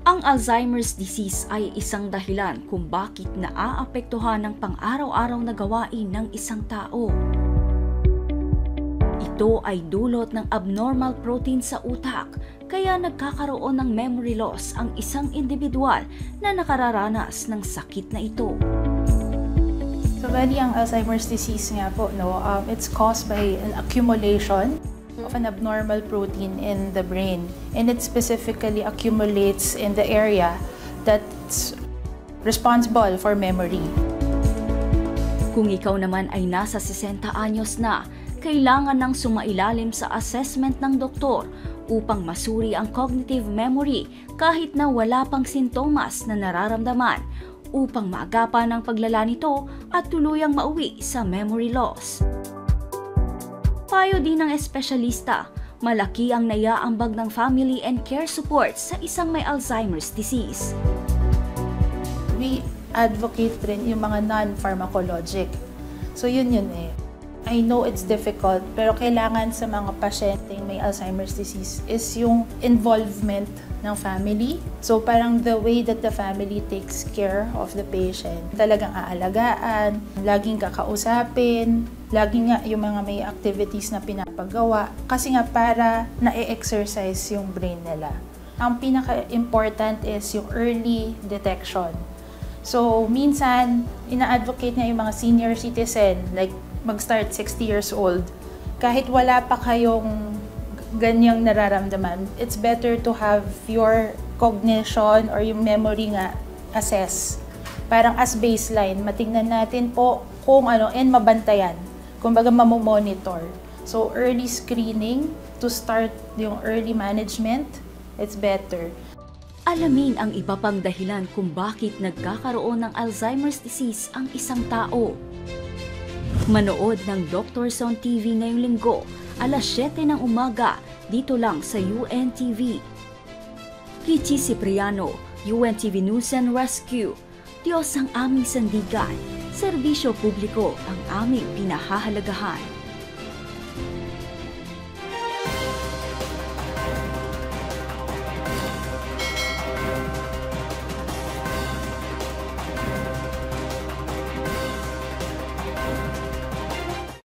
Ang Alzheimer's disease ay isang dahilan kung bakit naaapektuhan ng pang-araw-araw na gawain ng isang tao. Ito ay dulot ng abnormal protein sa utak, kaya nagkakaroon ng memory loss ang isang individual na nakararanas ng sakit na ito. So, bali ang Alzheimer's disease nga po, it's caused by an accumulation of an abnormal protein in the brain, and it specifically accumulates in the area that's responsible for memory. Kung ikaw naman ay nasa 60 anyos na, kailangan nang sumailalim sa assessment ng doktor upang masuri ang cognitive memory kahit na wala pang sintomas na nararamdaman, upang maagapan ang paglala nito at tuluyang mauwi sa memory loss. Payo din ng espesyalista, malaki ang naiaambag ng family and care support sa isang may Alzheimer's disease. We advocate rin yung mga non-pharmacologic. So yun eh. I know it's difficult, pero kailangan sa mga pasyenteng may Alzheimer's disease is yung involvement ng family. So parang the way that the family takes care of the patient, talagang aalagaan, laging kakausapin, laging nga yung mga may activities na pinapagawa, kasi nga para na-exercise yung brain nila. Ang pinaka-important is yung early detection. So minsan, ina-advocate niya yung mga senior citizen, like mag-start 60 years old, kahit wala pa kayong ganyang nararamdaman, it's better to have your cognition or yung memory nga assess. Parang as baseline, matingnan natin po kung ano, and mabantayan. Kumbaga mamomonitor. So early screening to start yung early management, it's better. Alamin ang iba pang dahilan kung bakit nagkakaroon ng Alzheimer's disease ang isang tao. Manood ng Doctors on TV ngayong linggo, alas 7 ng umaga, dito lang sa UNTV. Kichi Cipriano, UNTV News and Rescue. Diyos ang aming sandigan, serbisyo publiko ang aming pinahahalagahan.